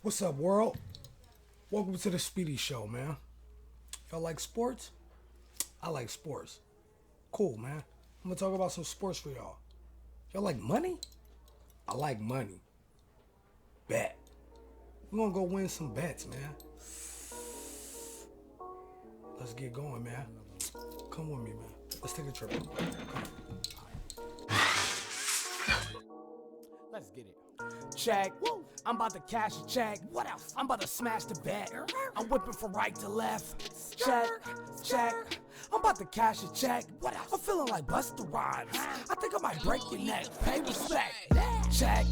What's up, world? Welcome to the Speedy Show, man. Y'all like sports? I like sports. Cool, man. I'm gonna talk about some sports for y'all. Y'all like money? I like money. Bet. We're gonna go win some bets, man. Let's get going, man. Come with me, man. Let's take a trip. Let's get it. Check. Woo. I'm about to cash a check. What else? I'm about to smash the bet. I'm whipping from right to left. Check. I'm about to cash a check. What else? I'm feeling like Busta Rhymes. I think I might break your neck. Pay respect. Check.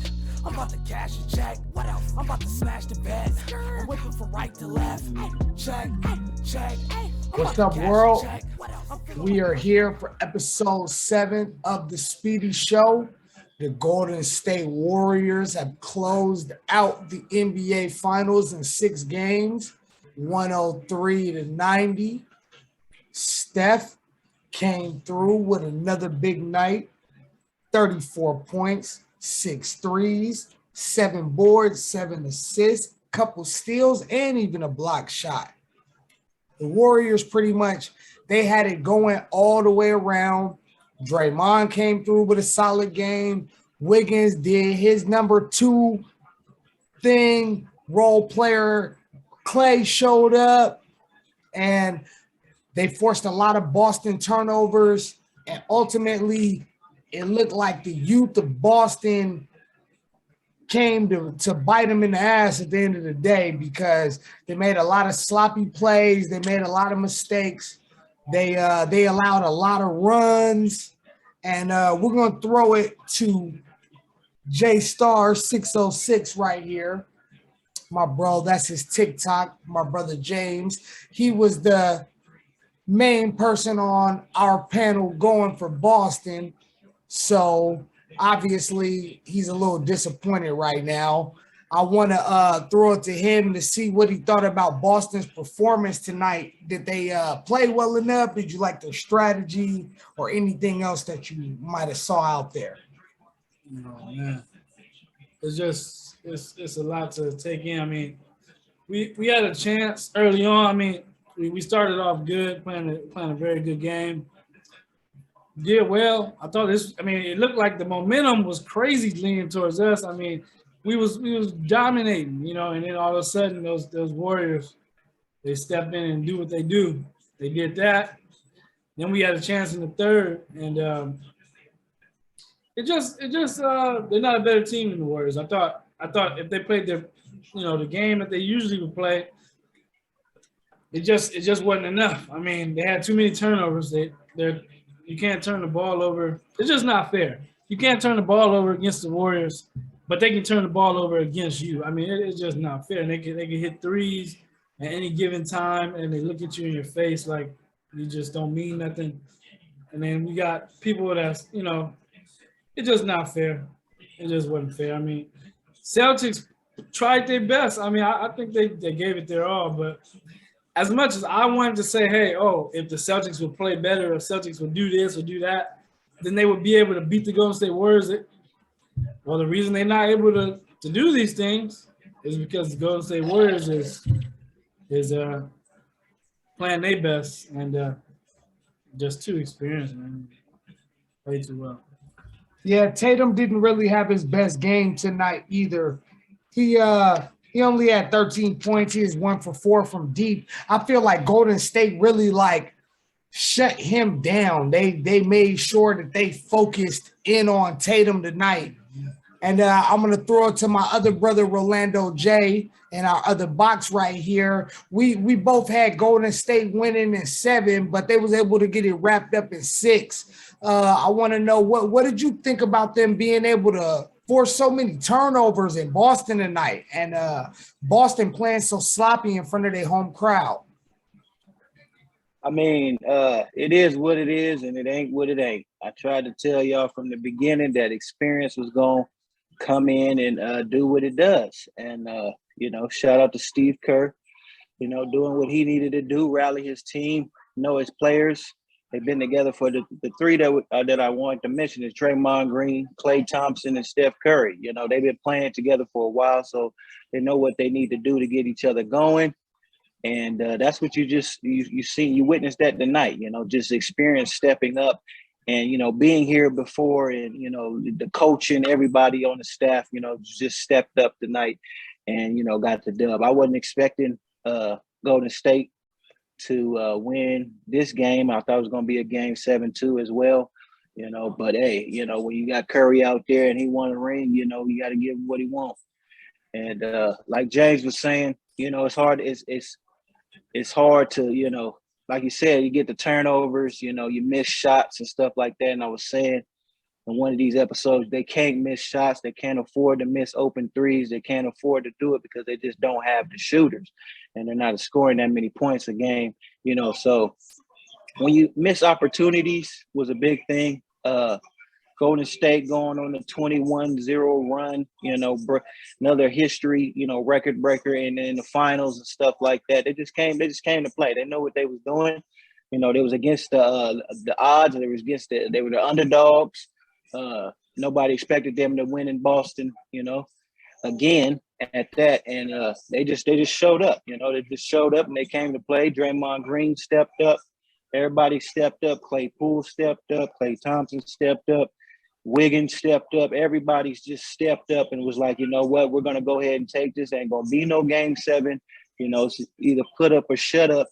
I'm about to cash a check. What else? I'm about to smash the bet. I'm whipping from right to left. Check. What's up, world? We are here for episode 7 of the Speedy Show. The Golden State Warriors have closed out the NBA Finals in 6 games, 103-90. Steph came through with another big night, 34 points, 6 threes, 7 boards, 7 assists, couple steals, and even a block shot. The Warriors pretty much, they had it going all the way around. Draymond came through with a solid game. Wiggins did his number 2 thing. Role player Clay showed up, and they forced a lot of Boston turnovers. And ultimately, it looked like the youth of Boston came to bite them in the ass at the end of the day because they made a lot of sloppy plays. They made a lot of mistakes. They allowed a lot of runs. And we're going to throw it to J Star 606 right here. My bro, that's his TikTok, my brother James. He was the main person on our panel going for Boston. So obviously he's a little disappointed right now. I want to throw it to him to see what he thought about Boston's performance tonight. Did they play well enough? Did you like their strategy or anything else that you might have saw out there? Oh man, it's a lot to take in. I mean, we had a chance early on. I mean, we started off good, playing a very good game. Did well. I thought this. I mean, it looked like the momentum was crazy leaning towards us. I mean, we was dominating, and then all of a sudden those Warriors, they step in and do what they do. They did that. Then we had a chance in the third, and they're not a better team than the Warriors. I thought if they played the game that they usually would play, it just wasn't enough. I mean, they had too many turnovers. You can't turn the ball over. It's just not fair. You can't turn the ball over against the Warriors, but they can turn the ball over against you. I mean, it's just not fair. And they can hit threes at any given time, and they look at you in your face like you just don't mean nothing. And then we got people that's, it's just not fair. It just wasn't fair. I mean, Celtics tried their best. I mean, I think they gave it their all, but as much as I wanted to say, hey, if the Celtics would play better, or Celtics would do this or do that, then they would be able to beat the Golden State Warriors. Well, the reason they're not able to do these things is because the Golden State Warriors is playing their best and just too experienced, man. Way too well. Yeah, Tatum didn't really have his best game tonight either. He only had 13 points. He is 1 for 4 from deep. I feel like Golden State really shut him down. They made sure that they focused in on Tatum tonight. And I'm going to throw it to my other brother, Rolando J, and our other box right here. We both had Golden State winning in 7, but they was able to get it wrapped up in 6. I want to know, what did you think about them being able to force so many turnovers in Boston tonight, and Boston playing so sloppy in front of their home crowd? I mean, it is what it is, and it ain't what it ain't. I tried to tell y'all from the beginning that experience was going to come in and do what it does. And, shout out to Steve Kerr, doing what he needed to do, rally his team, his players. They've been together for the three that I wanted to mention is Draymond Green, Klay Thompson, and Steph Curry. You know, they've been playing together for a while, so they know what they need to do to get each other going. And that's what you see, you witnessed that tonight, you know, just experience stepping up and, you know, being here before and, you know, the coach and everybody on the staff, you know, just stepped up tonight and, you know, got the dub. I wasn't expecting Golden State to win this game. I thought it was going to be a game 7-2 as well, you know, but hey, you know, when you got Curry out there and he won a ring, you know, you got to give him what he wants. And like James was saying, you know, it's hard to, you know, like you said, you get the turnovers, you know, you miss shots and stuff like that. And I was saying in one of these episodes, they can't miss shots. They can't afford to miss open threes. They can't afford to do it because they just don't have the shooters. And they're not scoring that many points a game, you know. So when you miss opportunities was a big thing. Golden State going on a 21-0 run, you know, another history, you know, record breaker in the finals and stuff like that. They just came to play. They know what they was doing. You know, they was against the odds. They were the underdogs. Nobody expected them to win in Boston, you know, again at that. And they just showed up, you know, they just showed up and they came to play. Draymond Green stepped up. Everybody stepped up. Klay Poole stepped up. Klay Thompson stepped up. Wiggins stepped up. Everybody's just stepped up and was like, you know what, we're going to go ahead and take this. Ain't going to be no game 7. You know, it's either put up or shut up.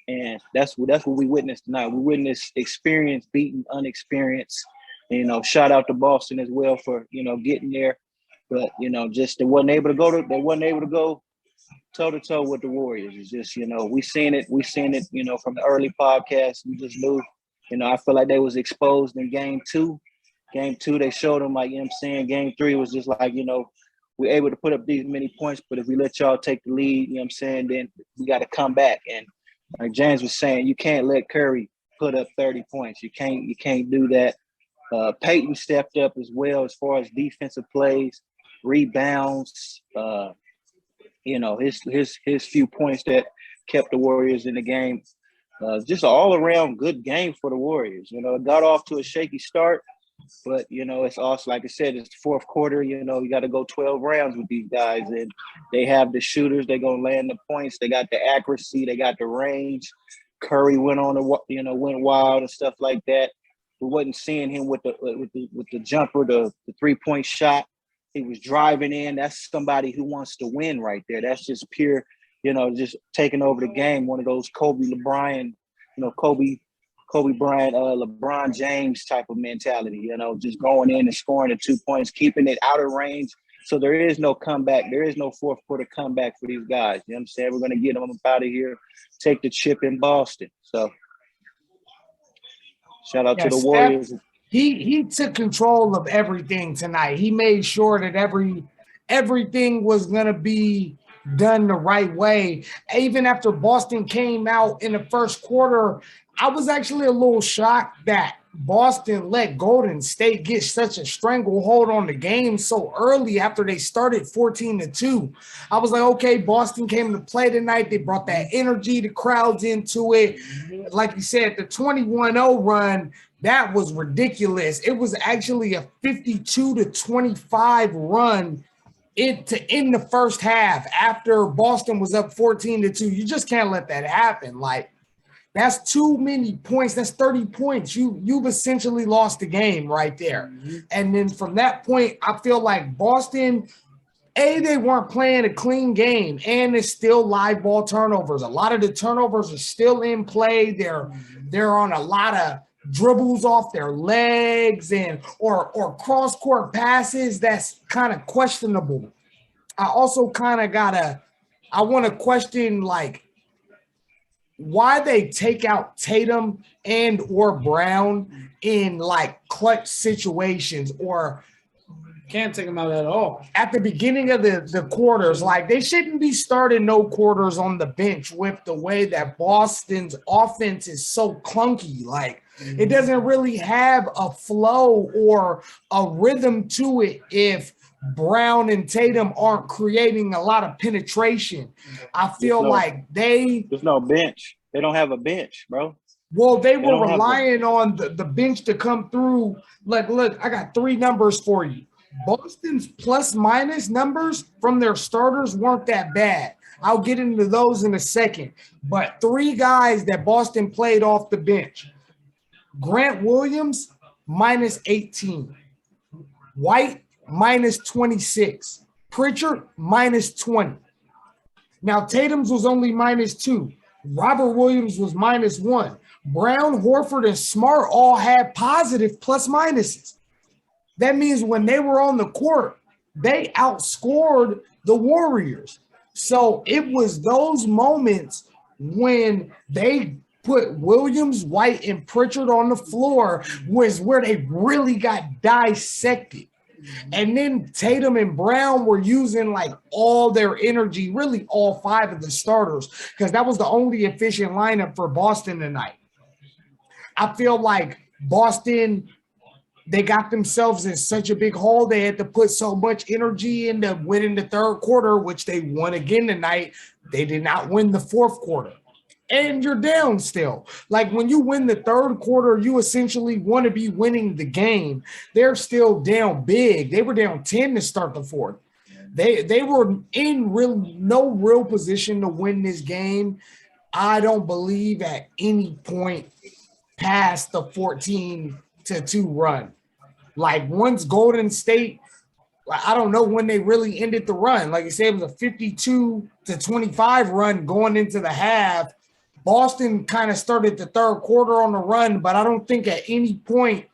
And that's what we witnessed tonight. We witnessed experience beating unexperienced. You know, shout out to Boston as well for, you know, getting there. But, you know, just they wasn't able to go toe-to-toe with the Warriors. It's just, you know, we seen it, you know, from the early podcast. We just knew, you know, I feel like they was exposed in game 2. Game 2, they showed them, like, you know what I'm saying? Game 3 was just like, you know, we're able to put up these many points, but if we let y'all take the lead, you know what I'm saying, then we got to come back. And like James was saying, you can't let Curry put up 30 points. You can't do that. Peyton stepped up as well as far as defensive plays, rebounds, you know, his few points that kept the Warriors in the game. Just an all-around good game for the Warriors. You know, it got off to a shaky start, but, you know, it's also, like I said, it's the fourth quarter. You know, you got to go 12 rounds with these guys, and they have the shooters. They're going to land the points. They got the accuracy. They got the range. Curry went wild and stuff like that. We wasn't seeing him with the jumper, the 3-point shot. He was driving in. That's somebody who wants to win right there. That's just pure, you know, just taking over the game. One of those Kobe Bryant, LeBron James type of mentality, you know, just going in and scoring the 2 points, keeping it out of range. So there is no comeback. There is no fourth quarter comeback for these guys. You know what I'm saying? We're going to get them up out of here, take the chip in Boston. So shout out to the Warriors. He took control of everything tonight. He made sure that everything was going to be done the right way. Even after Boston came out in the first quarter, I was actually a little shocked that Boston let Golden State get such a stranglehold on the game so early after they started 14-2. I was like, okay, Boston came to play tonight. They brought that energy, the crowds into it. Like you said, the 21-0 run, that was ridiculous. It was actually a 52-25 run to end the first half after Boston was up 14-2. You just can't let that happen. Like, that's too many points. That's 30 points. You've essentially lost the game right there. And then from that point, I feel like Boston, they weren't playing a clean game, and it's still live ball turnovers. A lot of the turnovers are still in play. They're on a lot of dribbles off their legs or cross-court passes that's kind of questionable. I also kind of I want to question, like, why they take out Tatum and or Brown in, like, clutch situations, or Can't take them out at all. at the beginning of the quarters. Like, they shouldn't be starting no quarters on the bench with the way that Boston's offense is so clunky. Like, it doesn't really have a flow or a rhythm to it if Brown and Tatum aren't creating a lot of penetration. I feel like there's no bench. They don't have a bench, bro. Well, they They were don't have the relying on the bench to come through. Like, look, I got 3 numbers for you. Boston's plus minus numbers from their starters weren't that bad. I'll get into those in a second. But 3 guys that Boston played off the bench. Grant Williams, minus 18. White, minus 26. Pritchard, minus 20. Now, Tatum's was only minus 2. Robert Williams was minus 1. Brown, Horford, and Smart all had positive plus minuses. That means when they were on the court, they outscored the Warriors. So it was those moments when they put Williams, White, and Pritchard on the floor was where they really got dissected. And then Tatum and Brown were using like all their energy, really all 5 of the starters, because that was the only efficient lineup for Boston tonight. I feel like Boston, they got themselves in such a big hole. They had to put so much energy into winning the third quarter, which they won again tonight. They did not win the fourth quarter. And you're down still. Like when you win the third quarter, you essentially want to be winning the game. They're still down big. They were down 10 to start the fourth. They were in no real position to win this game. I don't believe at any point past the 14-2 run. Like once Golden State, I don't know when they really ended the run. Like I said, it was a 52-25 run going into the half. Boston kind of started the third quarter on the run, but I don't think at any point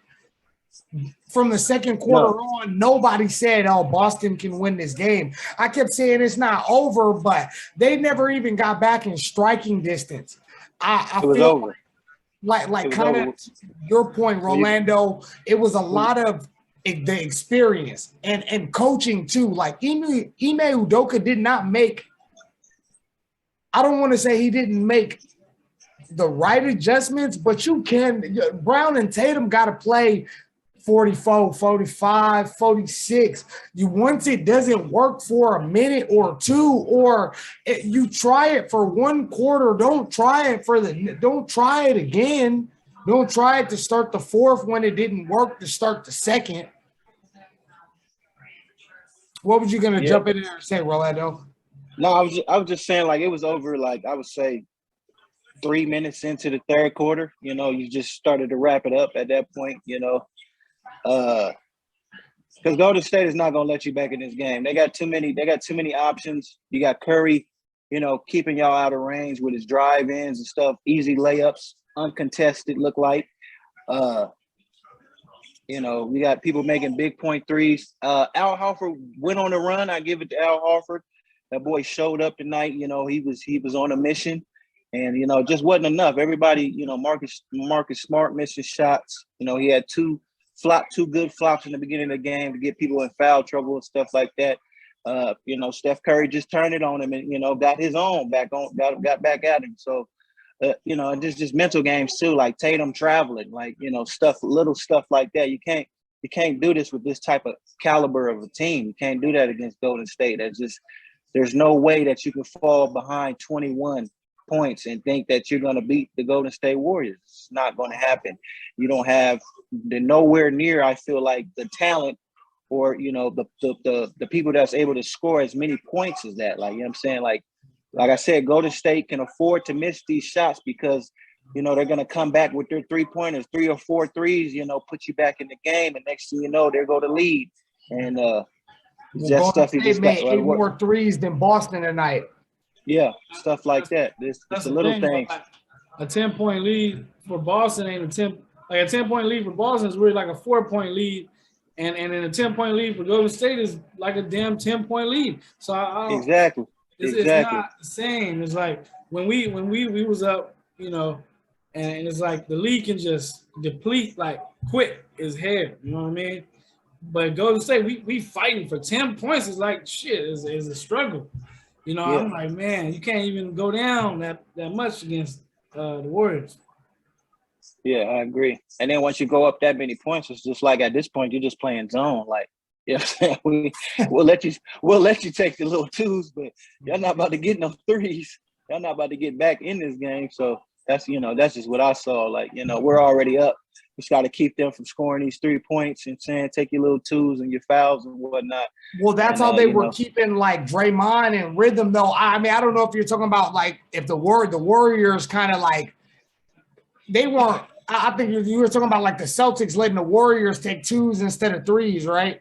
from the second quarter on, nobody said, oh, Boston can win this game. I kept saying it's not over, but they never even got back in striking distance. I it was feel over. like kind of your point, Rolando, it was a lot of the experience and coaching too. Like Ime Udoka did not make, I don't want to say he didn't make the right adjustments, but you can, Brown and Tatum got to play 44, 45, 46. Once it doesn't work for a minute or two, or you try it for one quarter, don't try it again. Don't try it to start the fourth when it didn't work to start the second. What was you going to jump in there and say, Rolando? No, I was just saying, like, it was over, like, I would say 3 minutes into the third quarter. You know, you just started to wrap it up at that point, you know. Because Golden State is not going to let you back in this game. They got too many options. You got Curry, you know, keeping y'all out of range with his drive-ins and stuff, easy layups, uncontested, look like. You know, we got people making big point threes. Al Horford went on the run. I give it to Al Horford. That boy showed up tonight. You know, he was on a mission, and you know, just wasn't enough. Everybody, you know, Marcus Smart missing shots. You know, he had two good flops in the beginning of the game to get people in foul trouble and stuff like that. You know, Steph Curry just turned it on him and, you know, got his own back on, got back at him. So, you know, and just mental games too, like Tatum traveling, like, you know, little stuff like that. You can't do this with this type of caliber of a team. You can't do that against Golden State. There's no way that you can fall behind 21 points and think that you're going to beat the Golden State Warriors. It's not going to happen. You don't have nowhere near, I feel like, the talent or, you know, the people that's able to score as many points as that. Like, you know what I'm saying? Like I said, Golden State can afford to miss these shots because, you know, they're going to come back with their three-pointers, 3 or 4 threes, you know, put you back in the game. And next thing you know, they're going to lead. And Golden stuff State you just made got. 8 more threes than Boston tonight. Yeah, stuff like that. It's a little thing. A 10-point lead for Boston ain't a 10-point lead for Boston is really like a 4-point lead, and then a 10-point lead for Golden State is like a damn 10-point lead. So exactly. It's not the same. It's like when we was up, you know, and it's like the league can just deplete like quick as hell. You know what I mean? But Golden State, we fighting for 10 points. It's like shit. Is a struggle. You know, yeah. I'm like, man, you can't even go down that much against the Warriors. Yeah, I agree. And then once you go up that many points, it's just like at this point you're just playing zone. Like, you know what I'm saying? We'll let you take the little twos, but y'all not about to get no threes. Y'all not about to get back in this game. So That's that's just what I saw. Like, we're already up. We just got to keep them from scoring these 3 points and saying take your little twos and your fouls and whatnot. Well, that's how they were keeping like Draymond in rhythm, though. I mean, I don't know if you're talking about like if the Warriors kind of like they weren't. I think you were talking about like the Celtics letting the Warriors take twos instead of threes, right?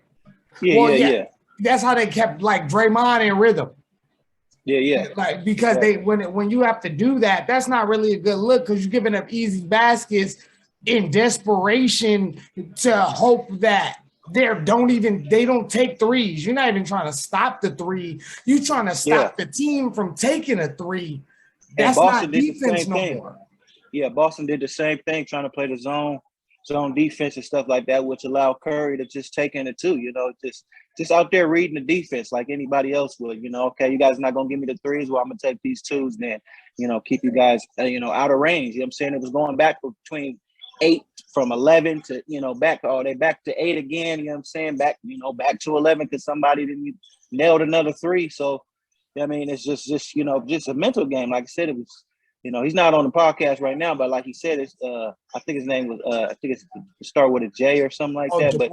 Yeah. That's how they kept like Draymond in rhythm. Yeah. Like because when you have to do that, that's not really a good look because you're giving up easy baskets in desperation to hope that they don't take threes. You're not even trying to stop the three. You're trying to stop the team from taking a three. That's not defense no more. Yeah, Boston did the same thing, trying to play the zone defense and stuff like that, which allowed Curry to just take in it too. Just out there reading the defense like anybody else would. Okay, you guys are not gonna give me the threes. Well, I'm gonna take these twos then. Keep you guys out of range. You know what I'm saying? It was going back between 8 from 11 to back to 8 again. You know what I'm saying? Back to 11 because somebody didn't nailed another three. So I mean, it's just a mental game. Like I said, it was. He's not on the podcast right now, but like he said, it's I think his name was I think it's start with a J or something like that. But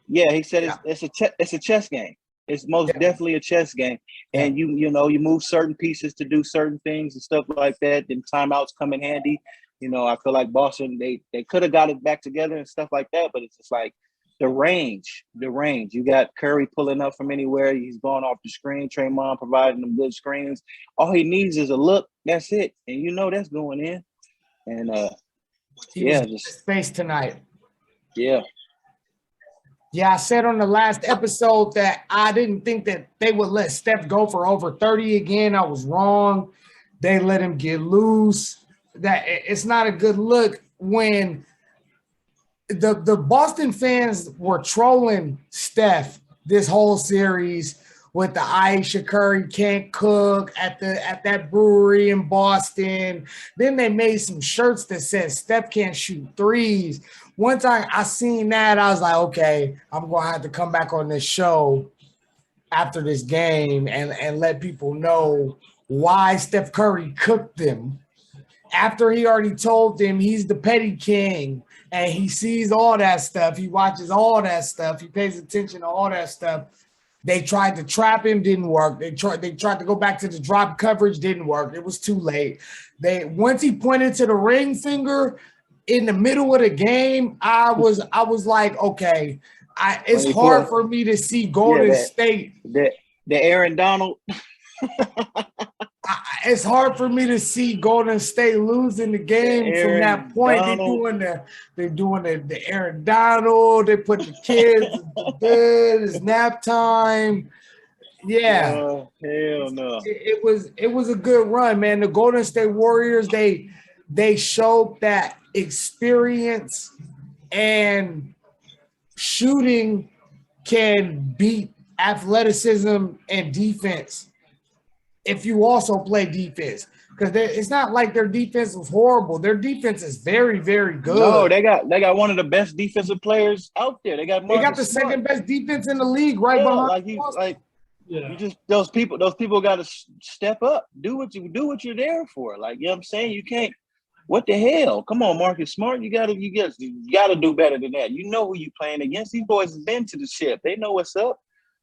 yeah, he said it's a chess game. It's most definitely a chess game, and you move certain pieces to do certain things and stuff like that. Then timeouts come in handy. I feel like Boston they could have got it back together and stuff like that, but it's just like the range. You got Curry pulling up from anywhere. He's going off the screen. Draymond providing them good screens. All he needs is a look. That's it. And that's going in. And just space tonight. Yeah. Yeah, I said on the last episode that I didn't think that they would let Steph go for over 30 again. I was wrong. They let him get loose. That it's not a good look when the Boston fans were trolling Steph this whole series with the Aisha Curry can't cook at that brewery in Boston. Then they made some shirts that said Steph can't shoot threes. One time I seen that, I was like, okay, I'm going to have to come back on this show after this game and let people know why Steph Curry cooked them. After he already told them he's the petty king and he sees all that stuff, he watches all that stuff, he pays attention to all that stuff. They tried to trap him, didn't work. They tried to go back to the drop coverage, didn't work. It was too late. Once he pointed to the ring finger in the middle of the game, I was like, okay, it's hard for me to see Golden State. The Aaron Donald. It's hard for me to see Golden State losing the game from that point. They're doing the Aaron Donald. They put the kids to bed. It's nap time. Yeah. Oh, hell no. It was a good run, man. The Golden State Warriors, they showed that experience and shooting can beat athleticism and defense if you also play defense, because it's not like their defense was horrible. Their defense is very, very good. No, they got one of the best defensive players out there. They got the second best defense in the league, right behind. Those people got to step up. Do what you're there for. Like, you know what I'm saying? You can't. What the hell? Come on, Marcus Smart. You gotta do better than that. You know who you playing against. These boys have been to the ship. They know what's up.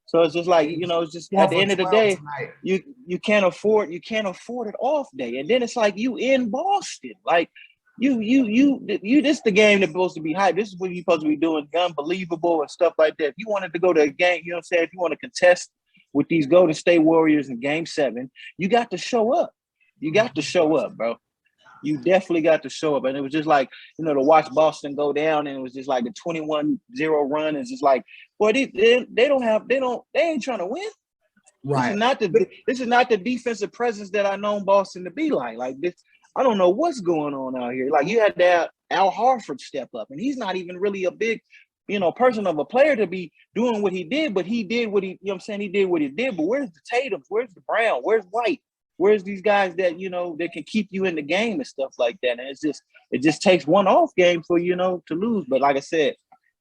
So it's just like, it's just at the end of the day, you can't afford an off day. And then it's like you in Boston. Like you this is the game that's supposed to be hyped. This is what you're supposed to be doing, unbelievable and stuff like that. If you wanted to go to a game, you know what I'm saying? If you want to contest with these Golden State Warriors in game 7, you got to show up. You got to show up, bro. You definitely got to show up. And it was just like, to watch Boston go down, and it was just like the 21-0 run. It's just like, boy, they ain't trying to win. Right. This is not the defensive presence that I known Boston to be like. Like this, I don't know what's going on out here. Like you had to have Al Horford step up, and he's not even really a big, person of a player to be doing what he did, but he did what he, you know what I'm saying? He did what he did. But where's the Tatums? Where's the Brown? Where's White? Where's these guys that, that can keep you in the game and stuff like that? And it just takes one off game for, to lose. But like I said,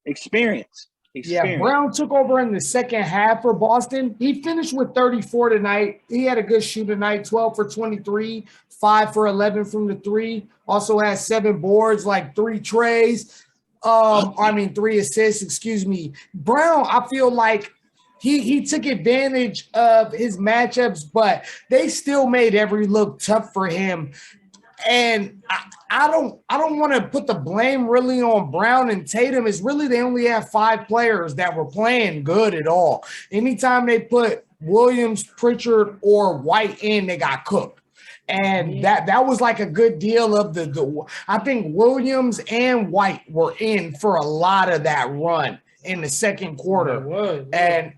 experience. experience. Brown took over in the second half for Boston. He finished with 34 tonight. He had a good shoot tonight, 12 for 23, 5 for 11 from the three. Also had 7 boards, like 3 trays. 3 assists, excuse me. Brown, I feel like he took advantage of his matchups, but they still made every look tough for him. And I don't want to put the blame really on Brown and Tatum. It's really they only have 5 players that were playing good at all. Anytime they put Williams, Pritchard, or White in, they got cooked. And that was like a good deal of the I think Williams and White were in for a lot of that run in the second quarter. And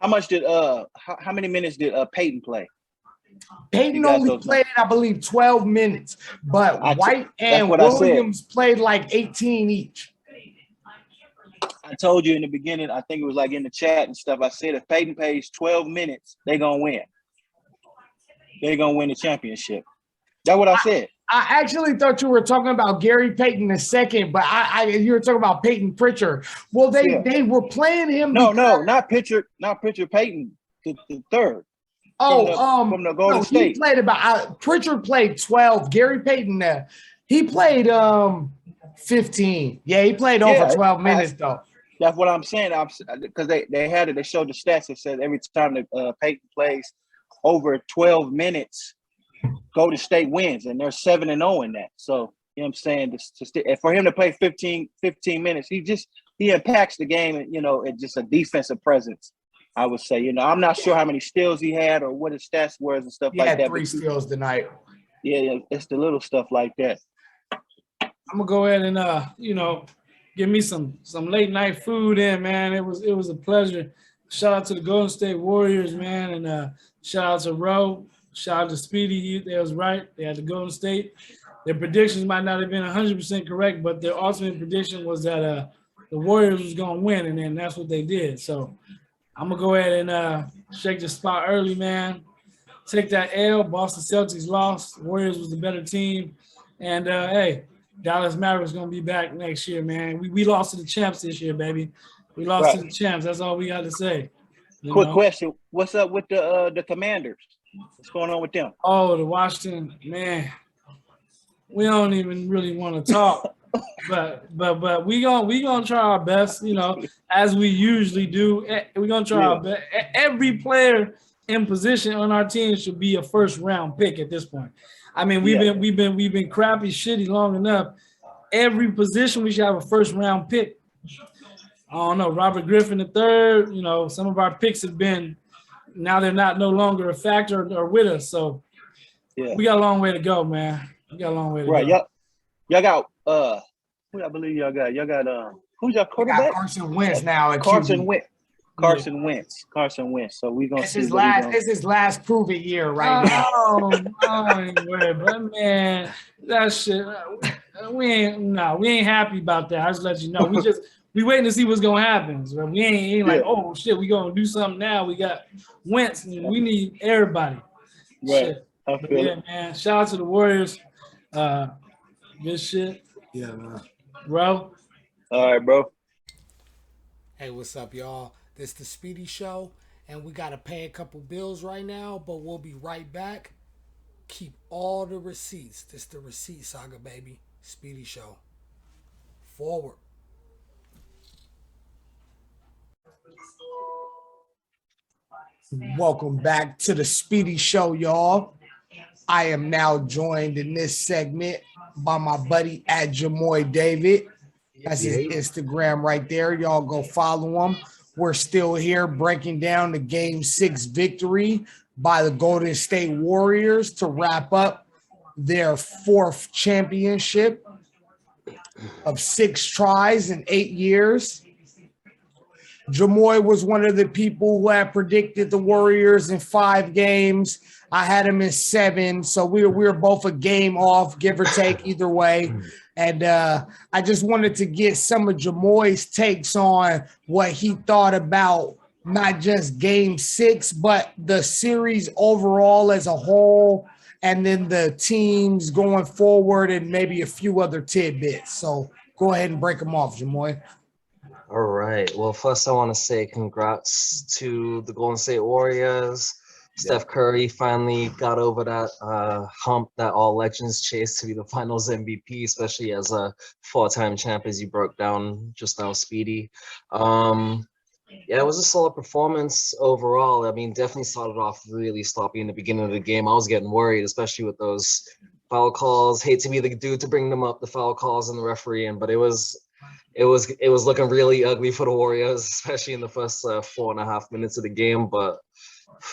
how much did how many minutes did Peyton play? Peyton only played, I believe, 12 minutes, but White and Williams played like 18 each. I told you in the beginning, I think it was like in the chat and stuff, I said if Peyton plays 12 minutes, they're going to win. They're going to win the championship. That's what I said. I actually thought you were talking about Gary Payton II, but you were talking about Peyton Pritchard. Well, they were playing him. No, not Pritchard, Peyton the third. From the Golden State. He played Pritchard played 12. Gary Payton, he played 15. Yeah, he played over 12 minutes though. That's what I'm saying. Because they showed the stats that said every time that Peyton plays over 12 minutes, Golden State wins, and they're 7-0 in that. So you know what I'm saying? For him to play 15 minutes, he impacts the game, and it's just a defensive presence. I would say, I'm not sure how many steals he had or what his stats were and stuff like that. He had 3 steals tonight. Yeah, it's the little stuff like that. I'm gonna go ahead and give me some late night food in, man. It was a pleasure. Shout out to the Golden State Warriors, man, and shout out to Roe. Shout out to Speedy. They was right. They had the Golden State. Their predictions might not have been 100% correct, but their ultimate prediction was that the Warriors was gonna win, and then that's what they did. So I'm going to go ahead and shake the spot early, man. Take that L. Boston Celtics lost. Warriors was the better team. And, hey, Dallas Mavericks going to be back next year, man. We lost to the champs this year, baby. We lost to the champs. That's all we got to say. Quick question. What's up with the Commanders? What's going on with them? Oh, the Washington, man. We don't even really want to talk. But we gonna try our best, as we usually do. We're gonna try our best. Every player in position on our team should be a first round pick at this point. I mean, we've been crappy, shitty long enough. Every position we should have a first round pick. I don't know, Robert Griffin III. Some of our picks have been now they're no longer a factor or with us. So we got a long way to go, man. We got a long way to go. Y'all got who I believe y'all got? Y'all got who's your quarterback? Carson Wentz now. Carson Wentz. So we gonna see. It's his last prove it year right now. I ain't worried, but man, that shit. We ain't happy about that. I just let you know. We waiting to see what's gonna happen. So we ain't like, oh shit, we gonna do something now. We got Wentz, and we need everybody. Right. Shit. Man. Shout out to the Warriors. Good shit. Yeah, man. Bro. All right, bro. Hey, what's up, y'all? This is the Speedy Show, and we got to pay a couple bills right now, but we'll be right back. Keep all the receipts. This is the receipt saga, baby. Speedy Show. Forward. Welcome back to the Speedy Show, y'all. I am now joined in this segment by my buddy at Jamoy David. That's his Instagram right there. Y'all go follow him. We're still here breaking down the Game 6 victory by the Golden State Warriors to wrap up their 4th championship of 6 tries in 8 years. Jamoy was one of the people who had predicted the Warriors in 5 games. I had him in 7, so we were both a game off, give or take, either way. And I just wanted to get some of Jamoy's takes on what he thought about not just Game 6, but the series overall as a whole, and then the teams going forward and maybe a few other tidbits. So go ahead and break them off, Jamoy. All right. Well, first I want to say congrats to the Golden State Warriors. Steph Curry finally got over that hump that all legends chase to be the Finals MVP, especially as a four-time champ, as you broke down just now, Speedy. Yeah, it was a solid performance overall. I mean, definitely started off really sloppy in the beginning of the game. I was getting worried, especially with those foul calls. Hate to be the dude to bring them up, the foul calls and the referee, but it was looking really ugly for the Warriors, especially in the first 4.5 minutes of the game. But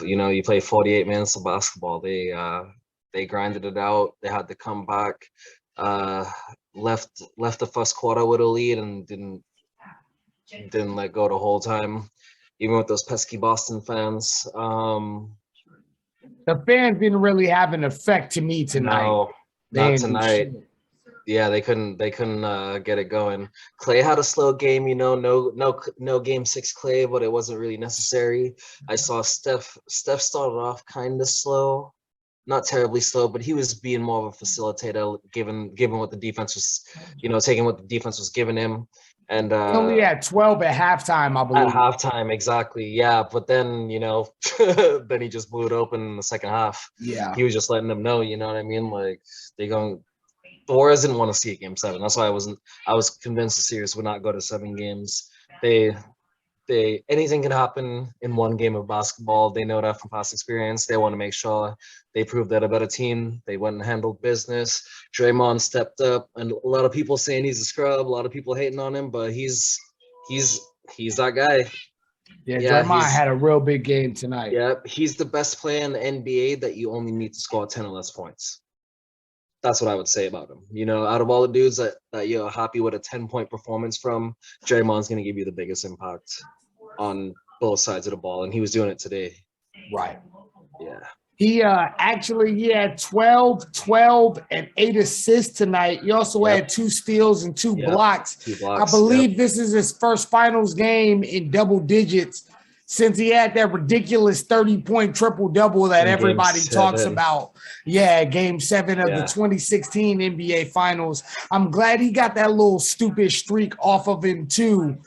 you play 48 minutes of basketball. They grinded it out. They had to come back. Left the first quarter with a lead and didn't let go the whole time, even with those pesky Boston fans. The fans didn't really have an effect to me tonight. No, They not ain't do tonight. shit. Yeah, they couldn't get it going. Clay had a slow game, no game 6 Clay, but it wasn't really necessary. I saw Steph started off kind of slow, not terribly slow, but he was being more of a facilitator, given what the defense was, taking what the defense was giving him. And He only had 12 at halftime, I at believe. halftime, exactly. Yeah, but then, then he just blew it open in the second half. Yeah. He was just letting them know, you know what I mean? Like the Warriors didn't want to see a game 7. That's why I was convinced the series would not go to 7 games. Anything can happen in one game of basketball. They know that from past experience. They want to make sure they prove they're a better team. They went and handled business. Draymond stepped up, and a lot of people saying he's a scrub, a lot of people hating on him, but he's that guy. Yeah, Yeah, Draymond had a real big game tonight. Yeah, he's the best player in the NBA that you only need to score 10 or less points. That's what I would say about him. Out of all the dudes that you're happy with a 10-point performance from, Draymond's going to give you the biggest impact on both sides of the ball, and he was doing it today. Right. Yeah. He he had 12, and 8 assists tonight. He also had 2 steals and 2 blocks. 2 blocks. I believe this is his first finals game in double digits since he had that ridiculous 30-point triple-double that everybody talks about. Yeah, game 7 of the 2016 NBA Finals. I'm glad he got that little stupid streak off of him too.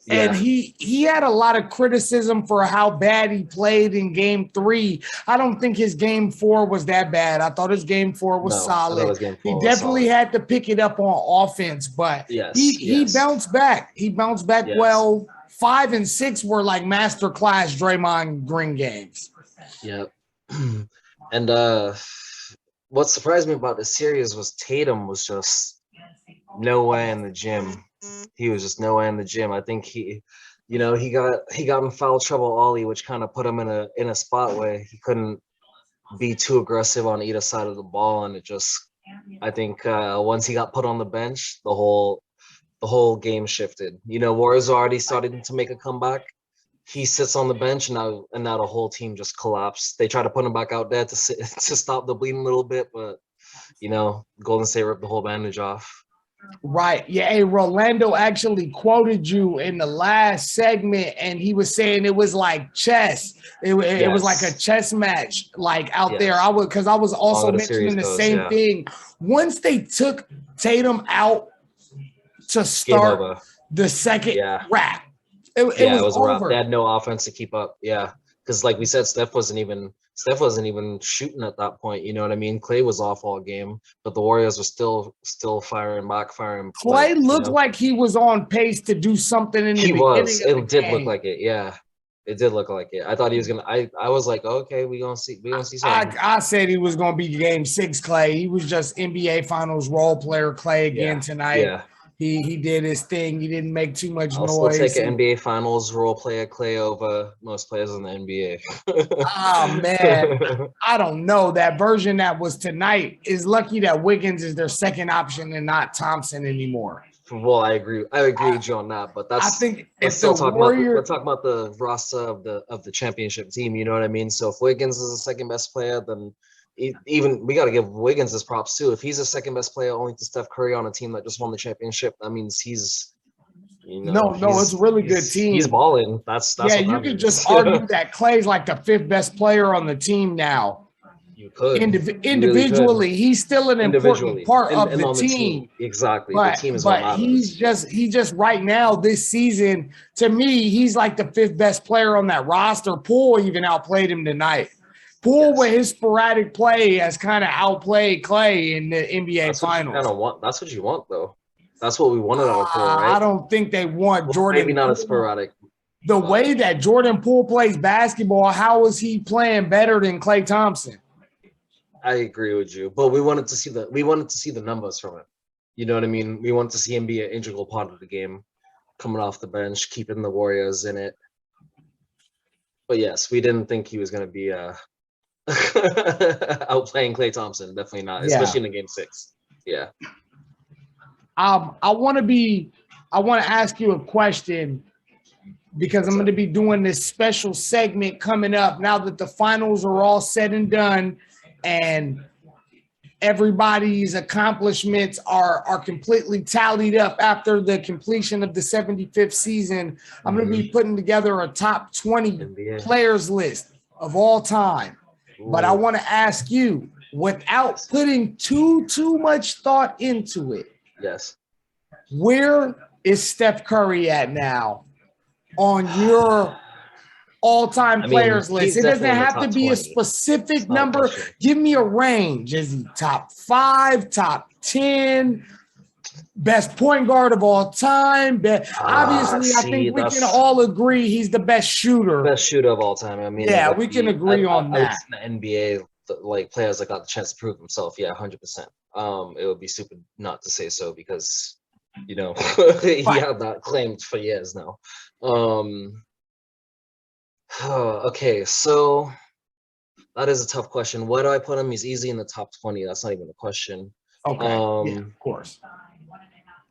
Yeah. And he had a lot of criticism for how bad he played in game 3. I don't think his game 4 was that bad. I thought his game 4 was solid. He definitely had to pick it up on offense, but he bounced back. He bounced back well. 5 and 6 were like masterclass Draymond Green games. Yep. And what surprised me about the series was Tatum was just nowhere in the gym. He was just nowhere in the gym. I think he got in foul trouble early, which kind of put him in a spot where he couldn't be too aggressive on either side of the ball, and I think once he got put on the bench, the whole game shifted. Warriors already started to make a comeback. He sits on the bench, and now the whole team just collapsed. They try to put him back out there to stop the bleeding a little bit, but Golden State ripped the whole bandage off. Right. Yeah. Hey, Rolando actually quoted you in the last segment, and he was saying it was like chess. It was like a chess match, like out there. I was also mentioning the same thing. Once they took Tatum out to start the second wrap, it was over. A wrap. They had no offense to keep up. Yeah, because like we said, Steph wasn't even shooting at that point. You know what I mean? Clay was off all game, but the Warriors were still firing back. Clay looked like he was on pace to do something in the beginning. It did look like it. Yeah, it did look like it. I thought he was gonna. I was like, okay, we gonna see something. I said he was gonna be game 6 Clay. He was just NBA Finals role player Clay again tonight. Yeah. He did his thing. He didn't make too much noise. I'll still take an NBA Finals role player Clay over most players in the NBA. Oh, man. I don't know. That version that was tonight is lucky that Wiggins is their second option and not Thompson anymore. Well, I agree with you on that, but we're talking about the roster of the championship team. You know what I mean? So if Wiggins is the second best player, then even we got to give Wiggins his props too. If he's the second best player only to Steph Curry on a team that just won the championship, that means he's it's a really good team. He's balling. That's you can just argue that Clay's like the 5th best player on the team now. He could. He really could. Individually, he's still an important part of the on team. Exactly. But, the team is what matters. He just right now this season, to me, he's like the 5th best player on that roster. Poole even outplayed him tonight. Poole with his sporadic play has kind of outplayed Clay in the NBA Finals. That's what you want, though. That's what we wanted out of Poole, right? I don't think they want Jordan. Maybe not as sporadic. The way that Jordan Poole plays basketball, how is he playing better than Klay Thompson? I agree with you, but we wanted to see the numbers from it. You know what I mean? We wanted to see him be an integral part of the game, coming off the bench, keeping the Warriors in it. But yes, we didn't think he was going to be outplaying Klay Thompson. Definitely not, especially in the game 6. Yeah. I want to ask you a question because I'm going to be doing this special segment coming up now that the finals are all said and done and everybody's accomplishments are completely tallied up after the completion of the 75th season. I'm going to be putting together a top 20 NBA players list of all time. Ooh. But I want to ask you, without putting too much thought into it, yes, where is Steph Curry at now on your all-time players list? It doesn't have to be 20. A specific number. Give me a range. Is he top 5, top 10, best point guard of all time? Obviously, I think we can all agree he's the best shooter. Best shooter of all time. I mean, yeah, we can agree on that. In the NBA, like players that got the chance to prove themselves, yeah, 100%. It would be stupid not to say so because, you know, he had that claimed for years now. Okay, so that is a tough question. Where do I put him? He's easy in the top 20. That's not even a question. Okay, yeah, of course.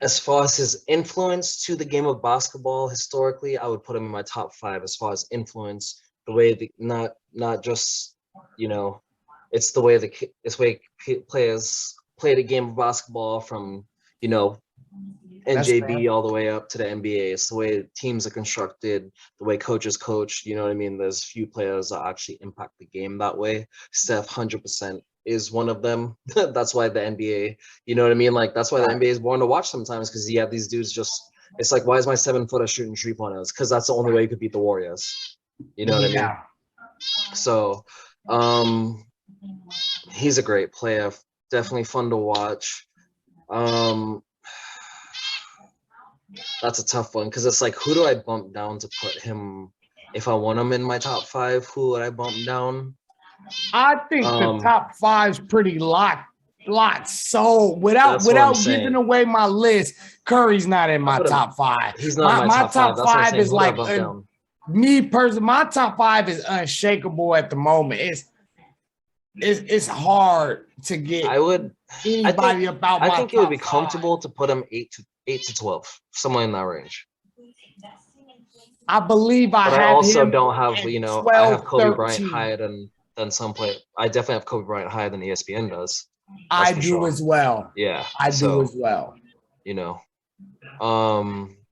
As far as his influence to the game of basketball historically, I would put him in my top 5 as far as influence. The way not just, you know, it's the way players play the game of basketball from, you know, NJB all the way up to the NBA. It's the way teams are constructed, the way coaches coach. You know what I mean? There's few players that actually impact the game that way. Steph 100% is one of them. That's why the NBA, you know what I mean? Like, that's why the NBA is born to watch sometimes, because you have these dudes just, it's like, why is my 7-footer shooting 3-pointers? Because that's the only way you could beat the Warriors. You know what I mean? So, he's a great player. Definitely fun to watch. That's a tough one because it's like, who do I bump down to put him? If I want him in my top 5, who would I bump down? I think the top 5 is pretty locked. So without giving away my list, Curry's not in my top 5. He's not in my top 5. Top 5 is like me personally. My top 5 is unshakable at the moment. It's hard to get anybody about my top 5. I think it would be comfortable to put him 8 to 12, somewhere in that range. I believe I also don't have, you know, 12, I have Kobe 13. Bryant higher than some play. I definitely have Kobe Bryant higher than ESPN does. I do as well. Yeah. I do as well. You know.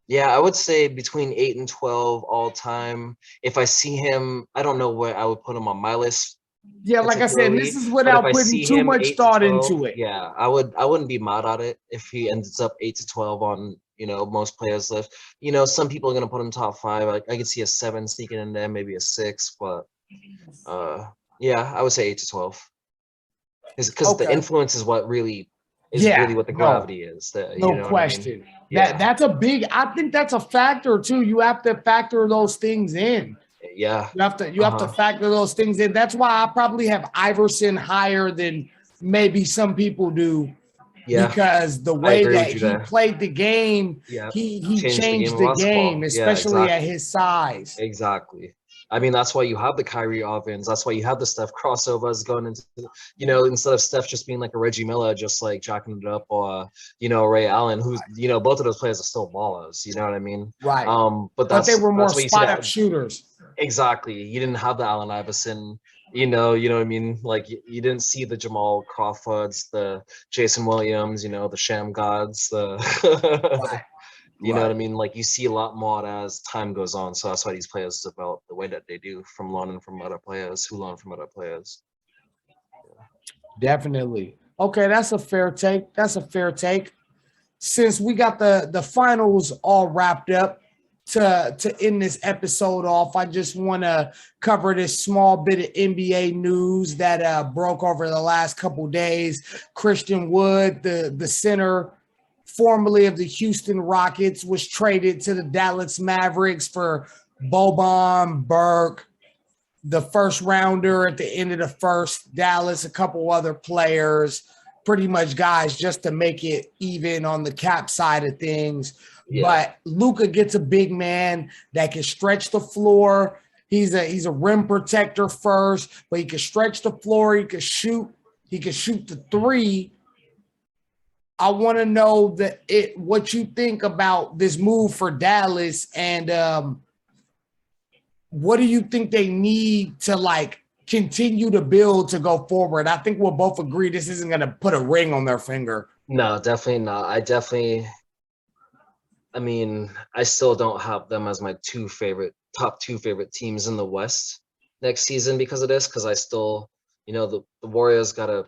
Yeah, I would say between 8 and 12 all time. If I see him, I don't know where I would put him on my list. Yeah, like I said, this is without putting too much thought into it. Yeah, I wouldn't be mad at it if he ends up 8 to 12 on, you know, most players' list. You know, some people are gonna put him top 5. I could see a 7 sneaking in there, maybe a 6, but yeah, I would say 8 to 12. Because the influence is what really is really what the gravity is. No question. I mean? That's a big. I think that's a factor too. You have to factor those things in. Yeah, you have to factor those things in. That's why I probably have Iverson higher than maybe some people do. Yeah, because the way that he played the game, he changed the game, especially at his size. Exactly. I mean, that's why you have the Kyrie Irvings. That's why you have the Steph crossovers going into, you know, instead of Steph just being like a Reggie Miller, just like jacking it up, or, you know, Ray Allen, who's, you know, both of those players are still ballers. You know what I mean? Right. But they were more spot-up shooters. Exactly. You didn't have the Allen Iverson. You know what I mean? Like, you didn't see the Jamal Crawfords, the Jason Williams, you know, the Sham Gods, Right. You know what I mean? Like, you see a lot more as time goes on. So that's why these players develop the way that they do, from learning from other players who learn from other players. Definitely. Okay, that's a fair take. That's a fair take. Since we got the finals all wrapped up, to end this episode off, I just want to cover this small bit of NBA news that broke over the last couple days. Christian Wood, the center formerly of the Houston Rockets, was traded to the Dallas Mavericks for Boban, Burke, the first rounder at the end of the first, Dallas, a couple other players, pretty much guys just to make it even on the cap side of things. Yeah. But Luka gets a big man that can stretch the floor. He's a rim protector first, but he can stretch the floor. He can shoot. He can shoot the three. I want to know what you think about this move for Dallas, and what do you think they need to like continue to build to go forward? I think we'll both agree this isn't going to put a ring on their finger. No, definitely not. I mean, I still don't have them as my top two favorite teams in the West next season because of this, because I still, the Warriors still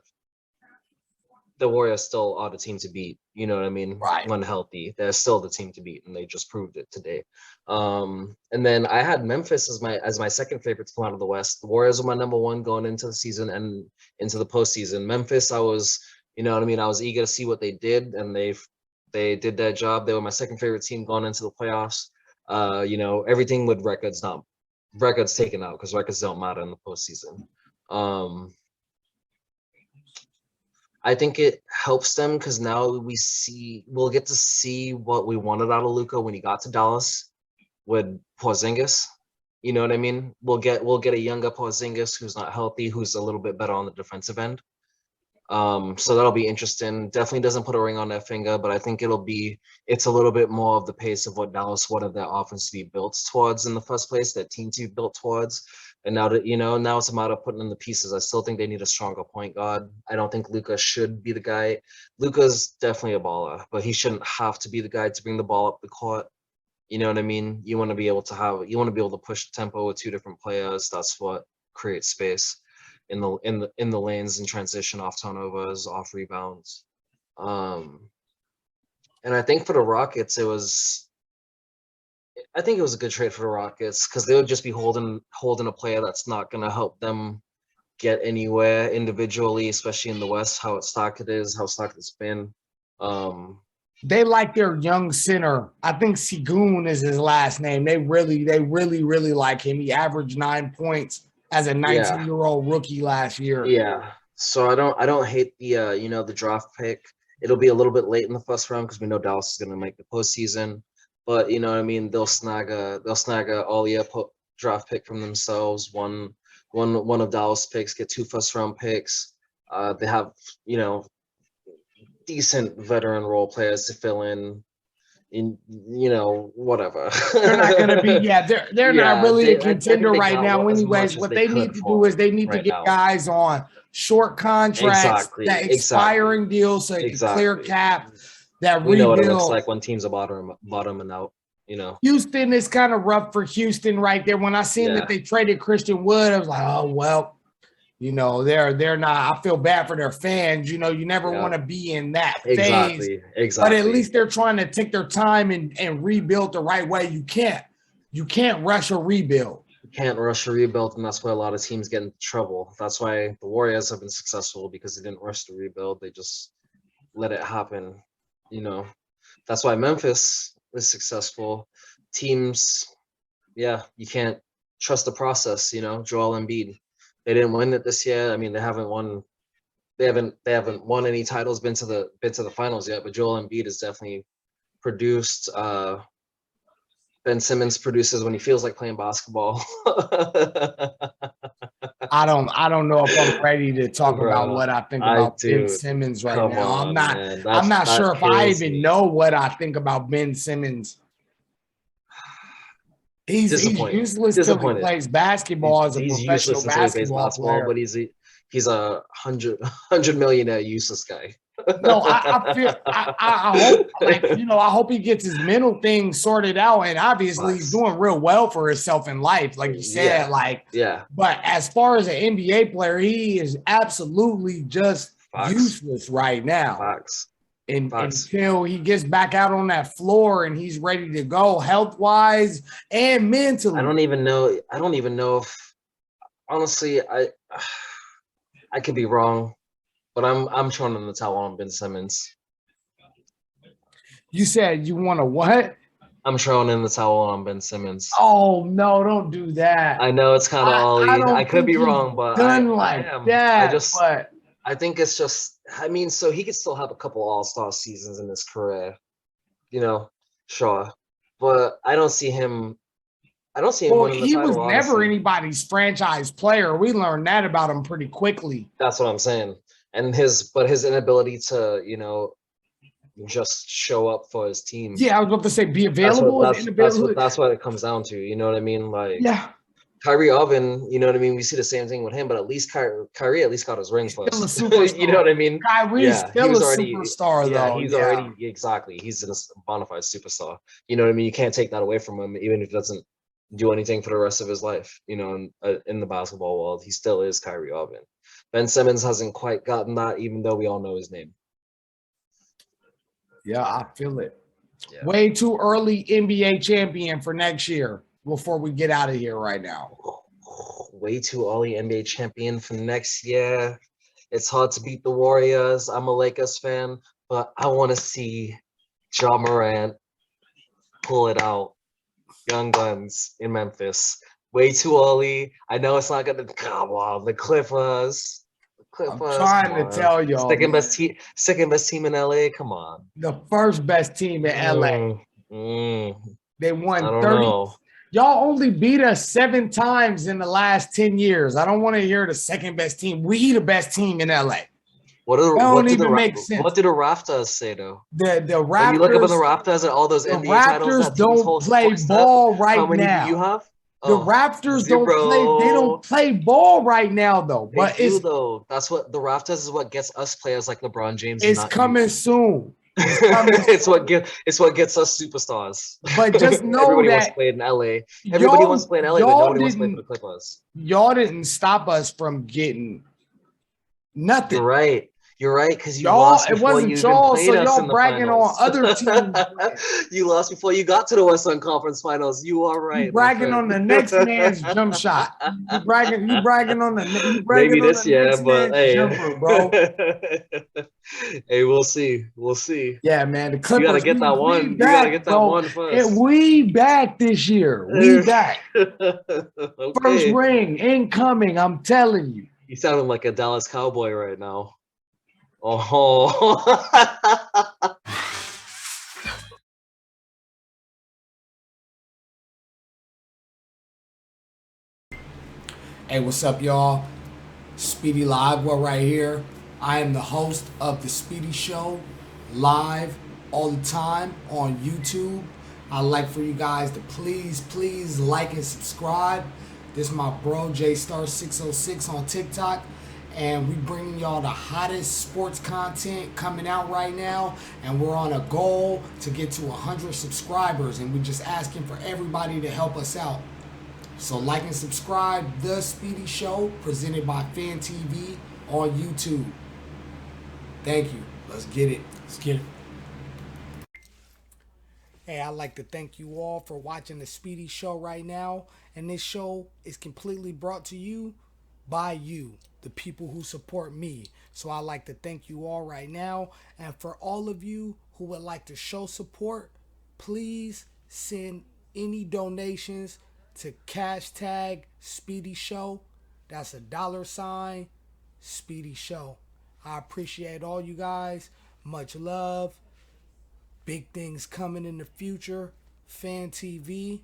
are the team to beat. You know what I mean? Right. When healthy, they're still the team to beat, and they just proved it today. And then I had Memphis as my second favorite to come out of the West. The Warriors were my number one going into the season and into the postseason. Memphis, I was, I was eager to see what they did, and they did their job. They were my second favorite team going into the playoffs. Everything with records taken out, because records don't matter in the postseason. I think it helps them because now we'll get to see what we wanted out of Luka when he got to Dallas with Porzingis. You know what I mean? We'll get a younger Porzingis who's not healthy, who's a little bit better on the defensive end. So that'll be interesting. Definitely doesn't put a ring on their finger, but I think it's a little bit more of the pace of what Dallas wanted their offense to be built towards in the first place, their team to be built towards. And now now it's a matter of putting in the pieces. I still think they need a stronger point guard. I don't think Luka should be the guy. Luka's definitely a baller, but he shouldn't have to be the guy to bring the ball up the court. You know what I mean? You want to be able to push the tempo with two different players. That's what creates space in the lanes and transition, off turnovers, off rebounds. And I think for the Rockets, it was a good trade for the Rockets because they would just be holding a player that's not going to help them get anywhere individually, especially in the West, how stocked it's been. They like their young center. I think Segun is his last name. They really like him. He averaged 9 points as a 19-year-old rookie last year. Yeah. So I don't hate the the draft pick. It'll be a little bit late in the first round because we know Dallas is going to make the postseason. But you know what I mean, they'll snag a all-year draft pick from themselves. One of Dallas picks, get 2 first-round picks. They have decent veteran role players to fill in whatever. They're not going to be. They're not really a contender right now. Anyways, what they need to do is they need to get guys on short contracts, that expiring deals, so they can clear cap. That we know what it rebuild. looks like when teams are bottoming out. Houston is kind of rough for Houston right there. When I seen that they traded Christian Wood, I was like, oh well, they're not. I feel bad for their fans. You never want to be in that phase. Exactly. But at least they're trying to take their time and rebuild the right way. You can't rush a rebuild. You can't rush a rebuild, and that's why a lot of teams get into trouble. That's why the Warriors have been successful, because they didn't rush the rebuild. They just let it happen. That's why Memphis is successful. Teams, you can't trust the process. Joel Embiid, they didn't win it this year. I mean, they haven't won won any titles, been to the finals yet. But Joel Embiid has definitely produced. Ben Simmons produces when he feels like playing basketball. I don't know if I'm ready to talk about what I think about Ben Simmons right now. I'm not sure if I even know what I think about Ben Simmons. He's useless until he plays basketball as a professional basketball player. But he's a $100 millionaire useless guy. No, I feel I hope I hope he gets his mental thing sorted out. And obviously he's doing real well for himself in life, like you said. Yeah. But as far as an NBA player, he is absolutely just useless right now. Facts. Until he gets back out on that floor and he's ready to go health-wise and mentally. I don't even know if honestly I could be wrong, but I'm throwing in the towel on Ben Simmons. You said you want to what? I'm throwing in the towel on Ben Simmons. Oh no, don't do that. I know it's kind of Ollie. I could be wrong, but I am. But I think it's just, I mean, so he could still have a couple all-star seasons in his career, sure. But I don't see him winning the title, he was never honestly. anybody's franchise player. We learned that about him pretty quickly. That's what I'm saying. And his inability to, just show up for his team. Yeah, I was about to say be available. That's what it comes down to. You know what I mean? Like, yeah. Kyrie Irving, you know what I mean? We see the same thing with him, but at least Kyrie at least got his ring first. Still a superstar. You know what I mean? Kyrie's still a superstar, though. He's already, exactly. He's a bona fide superstar. You know what I mean? You can't take that away from him, even if he doesn't do anything for the rest of his life, in the basketball world. He still is Kyrie Irving. Ben Simmons hasn't quite gotten that, even though we all know his name. Yeah, I feel it. Yeah. Way too early NBA champion for next year before we get out of here right now. Way too early NBA champion for next year. It's hard to beat the Warriors. I'm a Lakers fan, but I want to see Ja Morant pull it out. Young Guns in Memphis. Way too early. I know it's not going to come on. The Clippers. I'm trying to tell y'all. Second best team in LA. Come on. The first best team in LA. They won 30. Know. Y'all only beat us 7 times in the last 10 years. I don't want to hear the second best team. We the best team in LA. What do the Raptors say though? The Raptors. When you look up in the Raptors and all those NBA titles. The Raptors don't play ball right now. How many do you have? The Raptors don't play. They don't play ball right now, though. But they do, though. That's what the Raptors is. What gets us players like LeBron James. It's coming soon. It's what gets us superstars. But just know everybody that wants to play in LA. Everybody wants to play in LA, but nobody wants to play for the Clippers. Y'all didn't stop us from getting nothing. You're right, because you lost before you even played us in the bragging finals. on other teams. You lost before you got to the Western Conference Finals. You are right. You bragging on the next man's jump shot. You bragging on the maybe this year, but hey, jumper, bro. Hey, we'll see. Yeah, man. The Clippers. You gotta get that one. You gotta get that one first. And we back this year. We back. Okay. First ring incoming. I'm telling you. You sounding like a Dallas Cowboy right now. Oh. Hey, what's up, y'all? Speedy Live, we're right here. I am the host of the Speedy Show, live all the time on YouTube. I'd like for you guys to please like and subscribe. This is my bro, JStar606 on TikTok. And we bringing y'all the hottest sports content coming out right now. And we're on a goal to get to 100 subscribers. And we're just asking for everybody to help us out. So like and subscribe, The Speedy Show, presented by Fan TV on YouTube. Thank you. Let's get it. Hey, I'd like to thank you all for watching The Speedy Show right now. And this show is completely brought to you by you, the people who support me. So I'd like to thank you all right now. And for all of you who would like to show support, please send any donations to hashtag Speedy Show. That's $, Speedy Show. I appreciate all you guys. Much love. Big things coming in the future. Fan TV.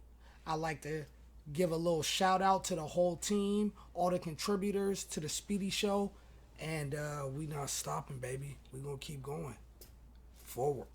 I like to give a little shout out to the whole team, all the contributors to the Speedy Show. And we not stopping, baby. We're going to keep going forward.